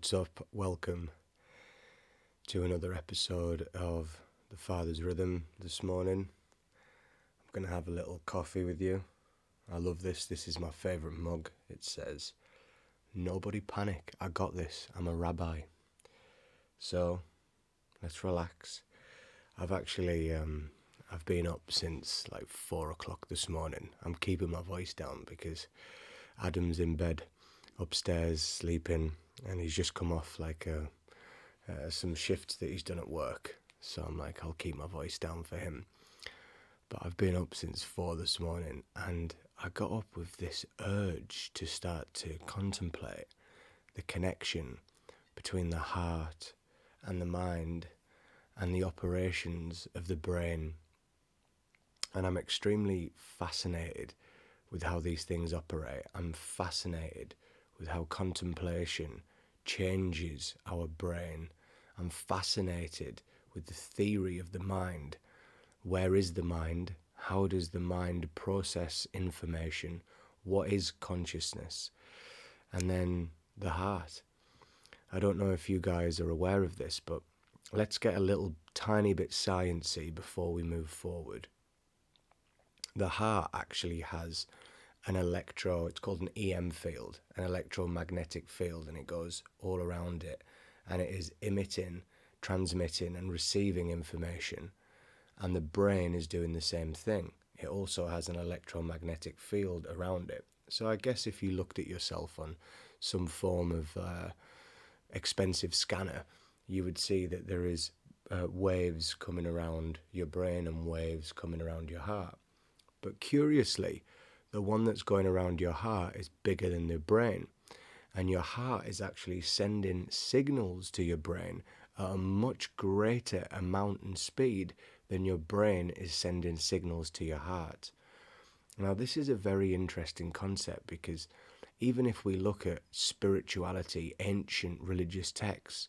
What's up? Welcome to another episode of The Father's Rhythm this morning. I'm going to have a little coffee with you. I love this. This is my favourite mug. It says, "Nobody panic. I got this. I'm a rabbi." So, let's relax. I've been up since like 4 o'clock this morning. I'm keeping my voice down because Adam's in bed upstairs sleeping, and he's just come off some shifts that he's done at work. So I'm like, I'll keep my voice down for him. But I've been up since 4 this morning, and I got up with this urge to start to contemplate the connection between the heart and the mind and the operations of the brain. And I'm extremely fascinated with how these things operate. I'm fascinated with how contemplation changes our brain. I'm fascinated with the theory of the mind. Where is the mind? How does the mind process information? What is consciousness? And then the heart. I don't know if you guys are aware of this, but let's get a little tiny bit sciencey before we move forward. The heart actually has it's called an EM field, an electromagnetic field, and it goes all around it, and it is emitting, transmitting and receiving information, and the brain is doing the same thing. It also has an electromagnetic field around it. So I guess if you looked at yourself on some form of expensive scanner, you would see that there is waves coming around your brain and waves coming around your heart. But curiously, the one that's going around your heart is bigger than the brain. And your heart is actually sending signals to your brain at a much greater amount and speed than your brain is sending signals to your heart. Now, this is a very interesting concept because even if we look at spirituality, ancient religious texts,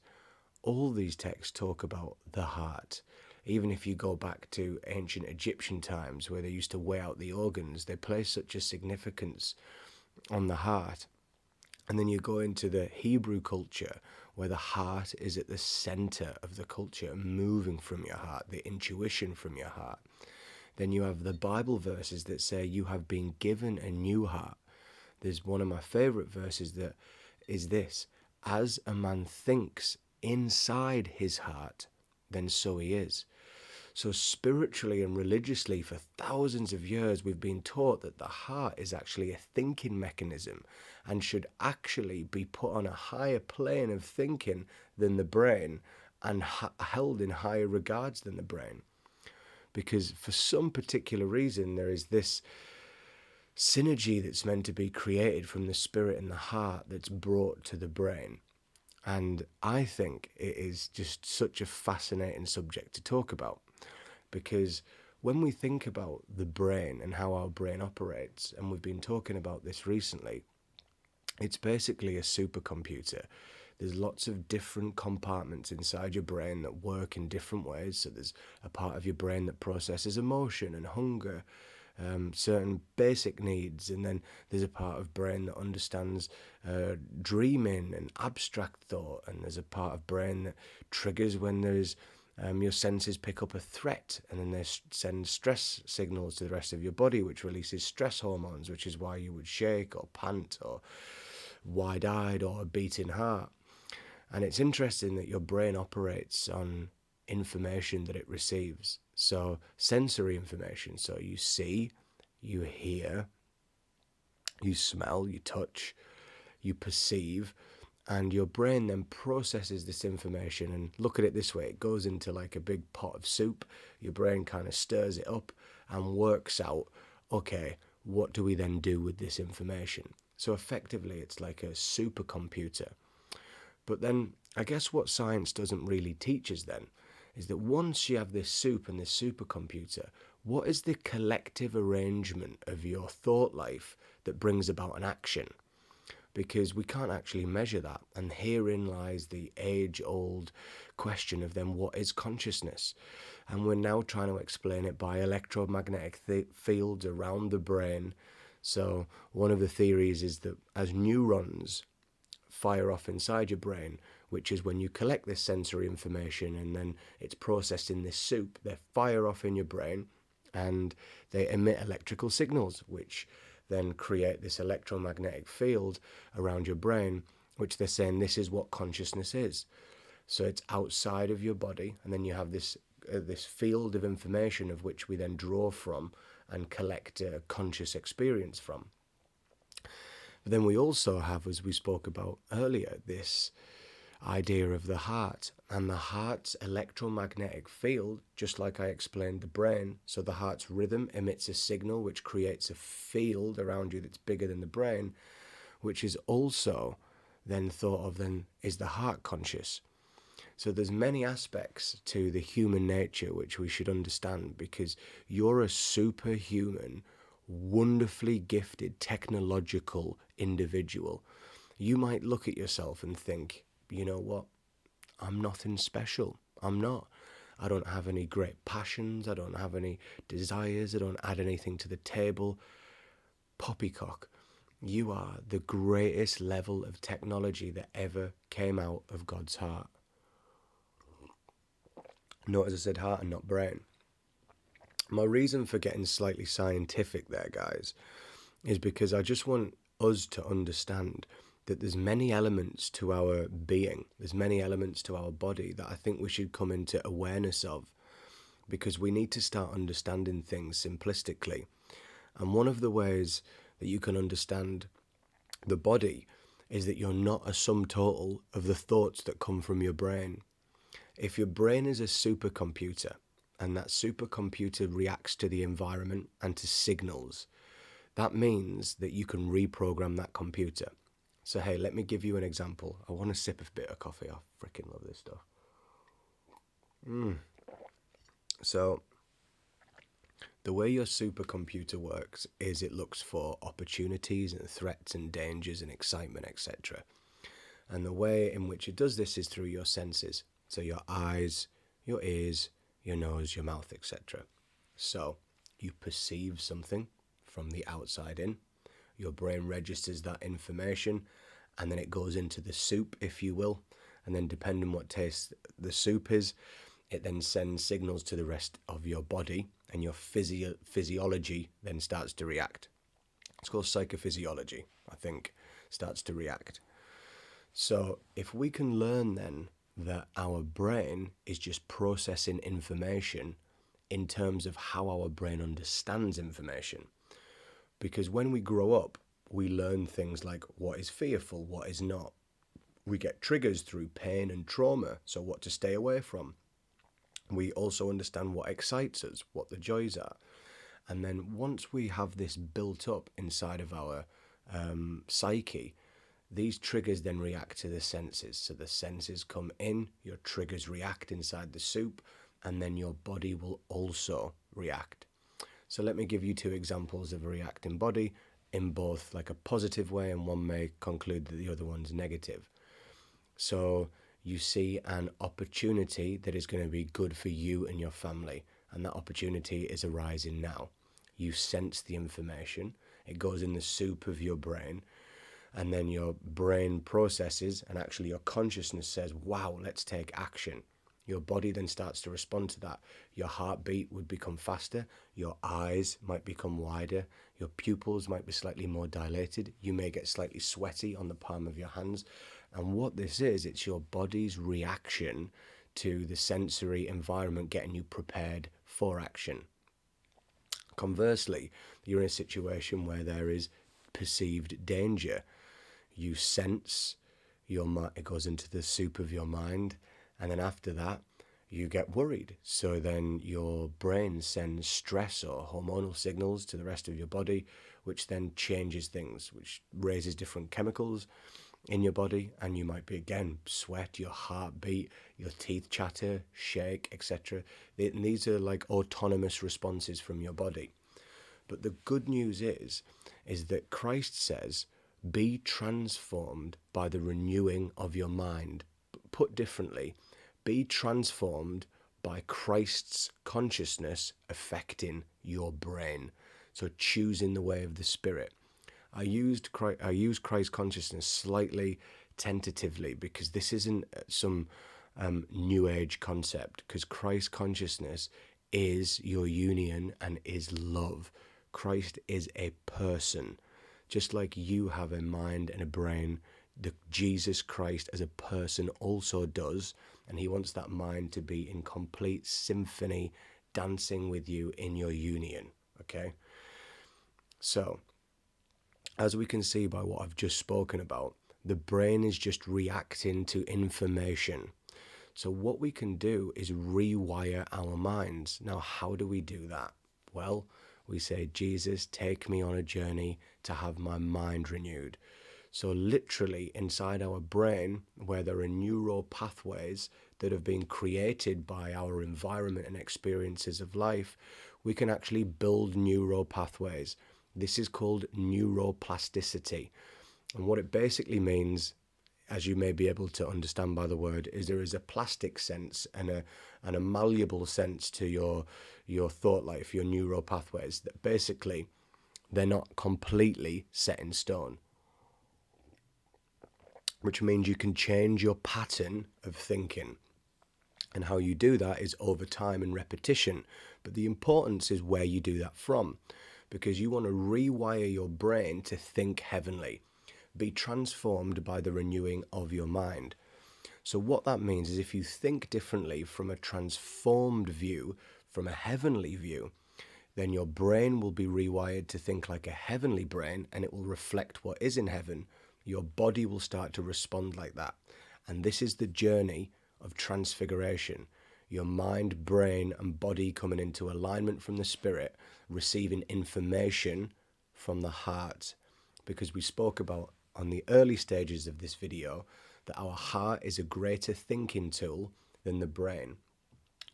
all these texts talk about the heart. Even if you go back to ancient Egyptian times where they used to weigh out the organs, they place such a significance on the heart. And then you go into the Hebrew culture where the heart is at the center of the culture, moving from your heart, the intuition from your heart. Then you have the Bible verses that say you have been given a new heart. There's one of my favorite verses that is this: as a man thinks inside his heart, then so he is. So spiritually and religiously for thousands of years we've been taught that the heart is actually a thinking mechanism and should actually be put on a higher plane of thinking than the brain and held in higher regards than the brain. Because for some particular reason there is this synergy that's meant to be created from the spirit and the heart that's brought to the brain. And I think it is just such a fascinating subject to talk about, because when we think about the brain and how our brain operates, and we've been talking about this recently, it's basically a supercomputer. There's lots of different compartments inside your brain that work in different ways. So there's a part of your brain that processes emotion and hunger, certain basic needs, and then there's a part of brain that understands dreaming and abstract thought, and there's a part of brain that triggers when there's your senses pick up a threat, and then they send stress signals to the rest of your body, which releases stress hormones, which is why you would shake or pant or wide-eyed or a beating heart. And it's interesting that your brain operates on information that it receives. So sensory information, so you see, you hear, you smell, you touch, you perceive, and your brain then processes this information. And look at it this way: it goes into like a big pot of soup. Your brain kind of stirs it up and works out, okay, what do we then do with this information? So effectively it's like a supercomputer. But then I guess what science doesn't really teach us then is that once you have this soup and this supercomputer, what is the collective arrangement of your thought life that brings about an action? Because we can't actually measure that. And herein lies the age-old question of then what is consciousness? And we're now trying to explain it by electromagnetic fields around the brain. So one of the theories is that as neurons fire off inside your brain, which is when you collect this sensory information and then it's processed in this soup. They fire off in your brain and they emit electrical signals, which then create this electromagnetic field around your brain, which they're saying this is what consciousness is. So it's outside of your body, and then you have this field of information of which we then draw from and collect a conscious experience from. But then we also have, as we spoke about earlier, this idea of the heart, and the heart's electromagnetic field, just like I explained the brain. So the heart's rhythm emits a signal which creates a field around you that's bigger than the brain, which is also then thought of then is the heart conscious. So there's many aspects to the human nature which we should understand, because you're a superhuman, wonderfully gifted, technological individual. You might look at yourself and think, you know what, I'm nothing special. I'm not. I don't have any great passions. I don't have any desires. I don't add anything to the table. Poppycock. You are the greatest level of technology that ever came out of God's heart. Note, as I said, heart and not brain. My reason for getting slightly scientific there, guys, is because I just want us to understand that there's many elements to our being, there's many elements to our body that I think we should come into awareness of, because we need to start understanding things simplistically. And one of the ways that you can understand the body is that you're not a sum total of the thoughts that come from your brain. If your brain is a supercomputer, and that supercomputer reacts to the environment and to signals, that means that you can reprogram that computer. So hey, let me give you an example. I want to sip a bit of coffee. I freaking love this stuff. So the way your supercomputer works is it looks for opportunities and threats and dangers and excitement, etc. And the way in which it does this is through your senses. So your eyes, your ears, your nose, your mouth, etc. So you perceive something from the outside in. Your brain registers that information, and then it goes into the soup, if you will. And then depending on what taste the soup is, it then sends signals to the rest of your body, and your physiology then starts to react. It's called psychophysiology, I think, starts to react. So if we can learn then that our brain is just processing information in terms of how our brain understands information. Because when we grow up, we learn things like what is fearful, what is not. We get triggers through pain and trauma, so what to stay away from. We also understand what excites us, what the joys are. And then once we have this built up inside of our psyche, these triggers then react to the senses. So the senses come in, your triggers react inside the soup, and then your body will also react. So let me give you two examples of a reacting body in both like a positive way, and one may conclude that the other one's negative. So you see an opportunity that is going to be good for you and your family, and that opportunity is arising now. You sense the information, it goes in the soup of your brain, and then your brain processes, and actually your consciousness says, wow, let's take action. Your body then starts to respond to that. Your heartbeat would become faster, your eyes might become wider, your pupils might be slightly more dilated, you may get slightly sweaty on the palm of your hands. And what this is, it's your body's reaction to the sensory environment getting you prepared for action. Conversely, you're in a situation where there is perceived danger. You sense, it goes into the soup of your mind, and then after that, you get worried. So then your brain sends stress or hormonal signals to the rest of your body, which then changes things, which raises different chemicals in your body, and you might be, again, sweat, your heartbeat, your teeth chatter, shake, etc. These are like autonomous responses from your body. But the good news is that Christ says, be transformed by the renewing of your mind. Put differently, be transformed by Christ's consciousness affecting your brain. So choosing the way of the Spirit. I use Christ consciousness slightly tentatively, because this isn't some new age concept, because Christ consciousness is your union and is love. Christ is a person. Just like you have a mind and a brain, the Jesus Christ as a person also does, and he wants that mind to be in complete symphony, dancing with you in your union. Okay? So, as we can see by what I've just spoken about, the brain is just reacting to information. So what we can do is rewire our minds. Now, how do we do that? Well, we say, Jesus, take me on a journey to have my mind renewed. So literally inside our brain, where there are neural pathways that have been created by our environment and experiences of life, we can actually build neural pathways. This is called neuroplasticity. And what it basically means, as you may be able to understand by the word, is there is a plastic sense and a malleable sense to your thought life, your neural pathways, that basically they're not completely set in stone. Which means you can change your pattern of thinking. And how you do that is over time and repetition. But the importance is where you do that from. Because you want to rewire your brain to think heavenly. Be transformed by the renewing of your mind. So what that means is if you think differently from a transformed view, from a heavenly view, then your brain will be rewired to think like a heavenly brain, and it will reflect what is in heaven. Your body will start to respond like that. And this is the journey of transfiguration. Your mind, brain, and body coming into alignment from the spirit, receiving information from the heart. Because we spoke about on the early stages of this video that our heart is a greater thinking tool than the brain.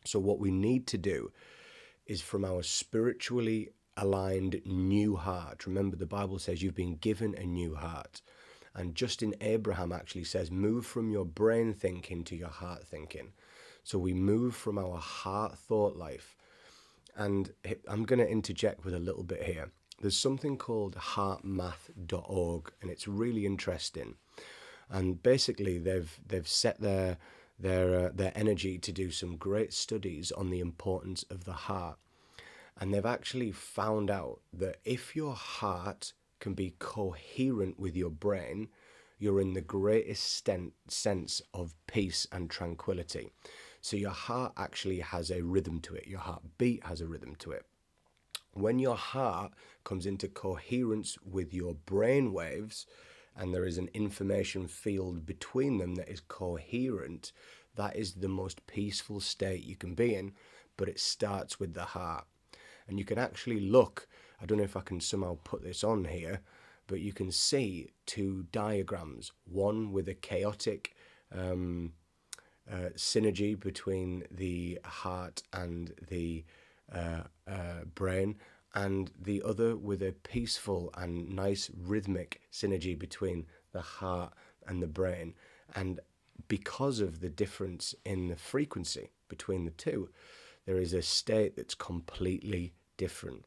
So what we need to do is, from our spiritually aligned new heart, remember the Bible says you've been given a new heart. And Justin Abraham actually says, move from your brain thinking to your heart thinking. So we move from our heart thought life. And I'm going to interject with a little bit here. There's something called heartmath.org, and it's really interesting. And basically, they've set their energy to do some great studies on the importance of the heart. And they've actually found out that if your heart can be coherent with your brain, you're in the greatest sense of peace and tranquility. So your heart actually has a rhythm to it. Your heartbeat has a rhythm to it. When your heart comes into coherence with your brain waves, and there is an information field between them that is coherent, that is the most peaceful state you can be in, but it starts with the heart. And you can actually look, I don't know if I can somehow put this on here, but you can see two diagrams, one with a chaotic synergy between the heart and the brain, and the other with a peaceful and nice rhythmic synergy between the heart and the brain. And because of the difference in the frequency between the two, there is a state that's completely different.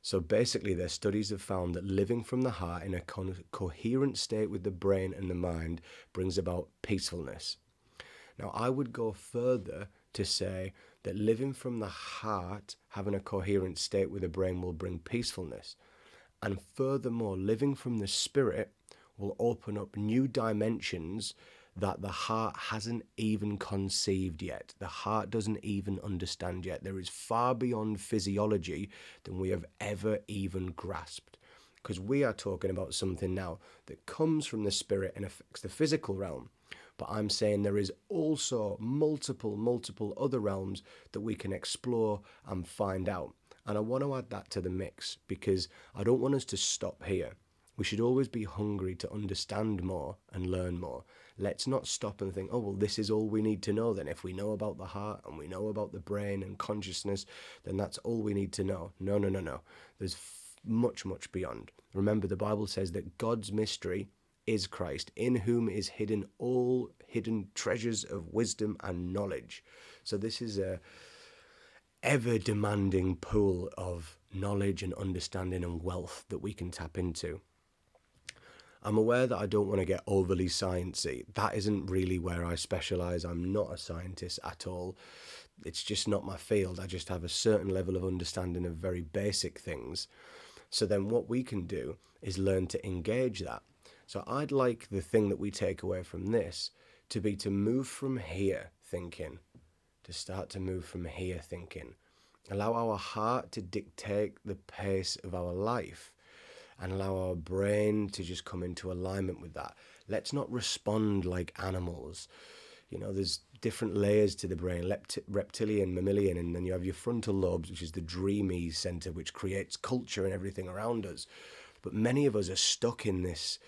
So basically, their studies have found that living from the heart in a coherent state with the brain and the mind brings about peacefulness. Now, I would go further to say that living from the heart, having a coherent state with the brain, will bring peacefulness. And furthermore, living from the spirit will open up new dimensions that the heart hasn't even conceived yet. The heart doesn't even understand yet. There is far beyond physiology than we have ever even grasped. Because we are talking about something now that comes from the spirit and affects the physical realm. But I'm saying there is also multiple other realms that we can explore and find out. And I want to add that to the mix, because I don't want us to stop here. We should always be hungry to understand more and learn more. Let's not stop and think, oh, well, this is all we need to know then. If we know about the heart and we know about the brain and consciousness, then that's all we need to know. No. There's much beyond. Remember, the Bible says that God's mystery is Christ, in whom is hidden all hidden treasures of wisdom and knowledge. So this is a ever-demanding pool of knowledge and understanding and wealth that we can tap into. I'm aware that I don't want to get overly sciencey. That isn't really where I specialize. I'm not a scientist at all. It's just not my field. I just have a certain level of understanding of very basic things. So then what we can do is learn to engage that. So I'd like the thing that we take away from this to be to move from here thinking, to start to move from here thinking. Allow our heart to dictate the pace of our life and allow our brain to just come into alignment with that. Let's not respond like animals. You know, there's different layers to the brain, reptilian, mammalian, and then you have your frontal lobes, which is the dreamy center, which creates culture and everything around us. But many of us are stuck in this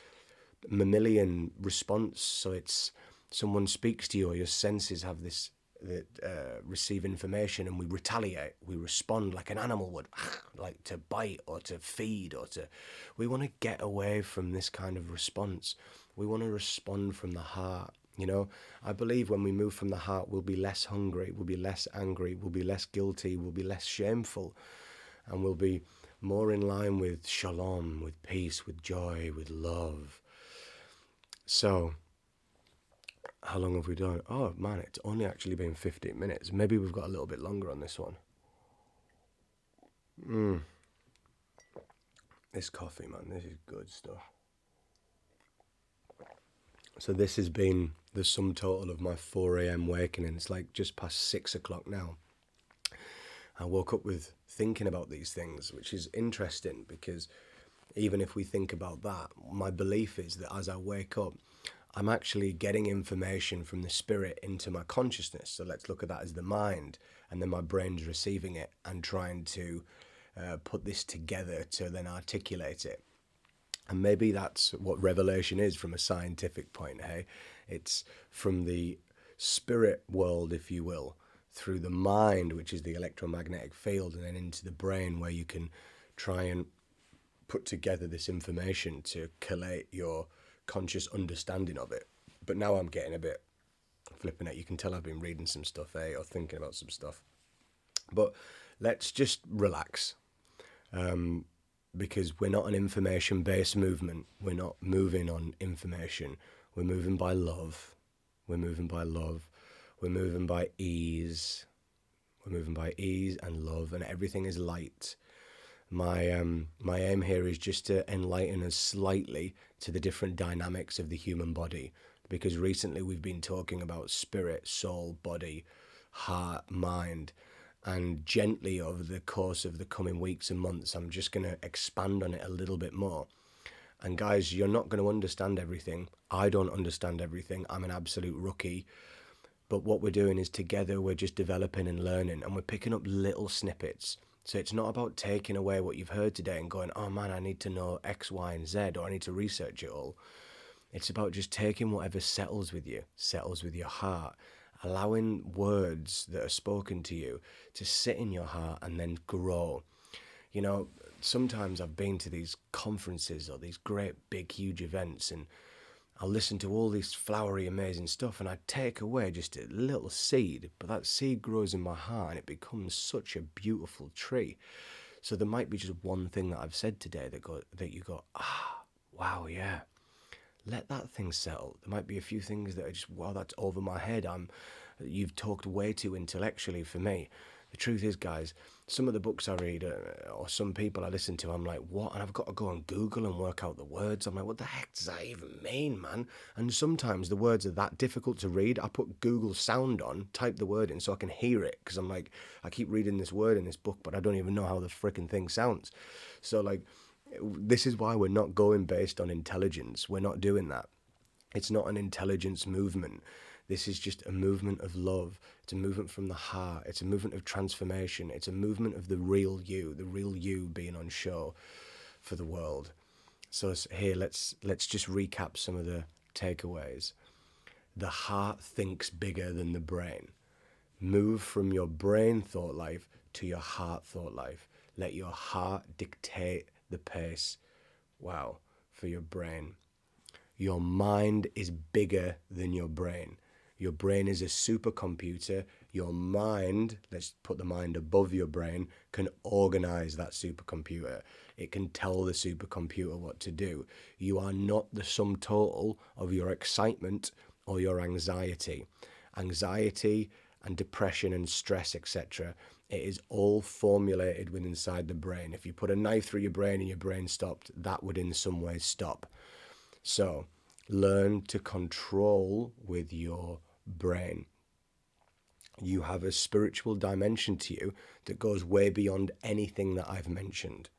mammalian response. So it's someone speaks to you or your senses have this that receive information and we retaliate, we respond like an animal would, like to bite or to feed or to, we want to get away from this kind of response. We want to respond from the heart. You know, I believe when we move from the heart, we'll be less hungry, we'll be less angry, we'll be less guilty, we'll be less shameful, and we'll be more in line with shalom, with peace, with joy, with love. So, how long have we done? Oh man, it's only actually been 15 minutes. Maybe we've got a little bit longer on this one. This coffee, man, this is good stuff. So this has been the sum total of my 4 a.m. awakening. It's like just past 6 o'clock now. I woke up with thinking about these things, which is interesting because even if we think about that, my belief is that as I wake up, I'm actually getting information from the spirit into my consciousness. So let's look at that as the mind, and then my brain's receiving it and trying to put this together to then articulate it. And maybe that's what revelation is from a scientific point, hey? It's from the spirit world, if you will, through the mind, which is the electromagnetic field, and then into the brain where you can try and put together this information to collate your conscious understanding of it. But now I'm getting a bit flipping it. You can tell I've been reading some stuff, or thinking about some stuff. But let's just relax. Because we're not an information-based movement. We're not moving on information. We're moving by love. We're moving by love. We're moving by ease. We're moving by ease and love, and everything is light. My aim here is just to enlighten us slightly to the different dynamics of the human body, because recently we've been talking about spirit, soul, body, heart, mind, and gently over the course of the coming weeks and months, I'm just going to expand on it a little bit more. And guys, you're not going to understand everything. I don't understand everything. I'm an absolute rookie. But what we're doing is together we're just developing and learning, and we're picking up little snippets. So it's not about taking away what you've heard today and going, oh man, I need to know X, Y, and Z, or I need to research it all. It's about just taking whatever settles with you, settles with your heart, allowing words that are spoken to you to sit in your heart and then grow. You know, sometimes I've been to these conferences or these great big huge events, and I'll listen to all this flowery amazing stuff, and I take away just a little seed, but that seed grows in my heart and it becomes such a beautiful tree. So there might be just one thing that I've said today that you go, wow, yeah, let that thing settle. There might be a few things that are just, wow, that's over my head. You've talked way too intellectually for me. The truth is, guys, some of the books I read or some people I listen to, I'm like, what? And I've got to go on Google and work out the words. I'm like, what the heck does that even mean, man? And sometimes the words are that difficult to read. I put Google sound on, type the word in so I can hear it, because I'm like, I keep reading this word in this book, but I don't even know how the freaking thing sounds. So like, this is why we're not going based on intelligence. We're not doing that. It's not an intelligence movement. This is just a movement of love. It's a movement from the heart. It's a movement of transformation. It's a movement of the real you being on show for the world. So here, let's just recap some of the takeaways. The heart thinks bigger than the brain. Move from your brain thought life to your heart thought life. Let your heart dictate the pace. Wow, for your brain. Your mind is bigger than your brain. Your brain is a supercomputer. Your mind, let's put the mind above your brain, can organize that supercomputer. It can tell the supercomputer what to do. You are not the sum total of your excitement or your anxiety. Anxiety and depression and stress, etc., it is all formulated within inside the brain. If you put a knife through your brain and your brain stopped, that would in some ways stop. So learn to control with your brain. You have a spiritual dimension to you that goes way beyond anything that I've mentioned.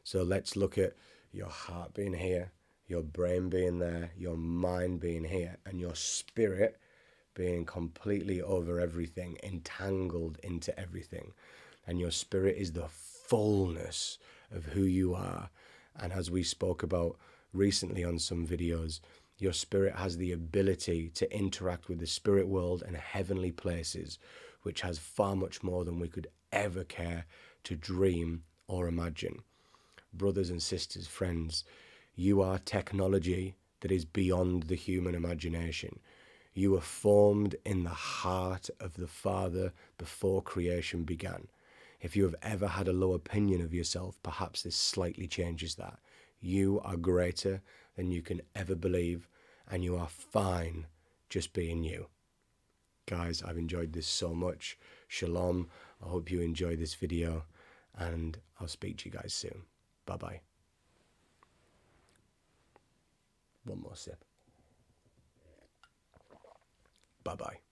So let's look at your heart being here, your brain being there, your mind being here, and your spirit being completely over everything, entangled into everything. And your spirit is the fullness of who you are. And as we spoke about recently on some videos, your spirit has the ability to interact with the spirit world and heavenly places, which has far much more than we could ever care to dream or imagine. Brothers and sisters, friends, you are technology that is beyond the human imagination. You were formed in the heart of the Father before creation began. If you have ever had a low opinion of yourself, perhaps this slightly changes that. You are greater than you can ever believe, and you are fine just being you. Guys, I've enjoyed this so much. Shalom. I hope you enjoy this video, and I'll speak to you guys soon. Bye-bye. One more sip. Bye-bye.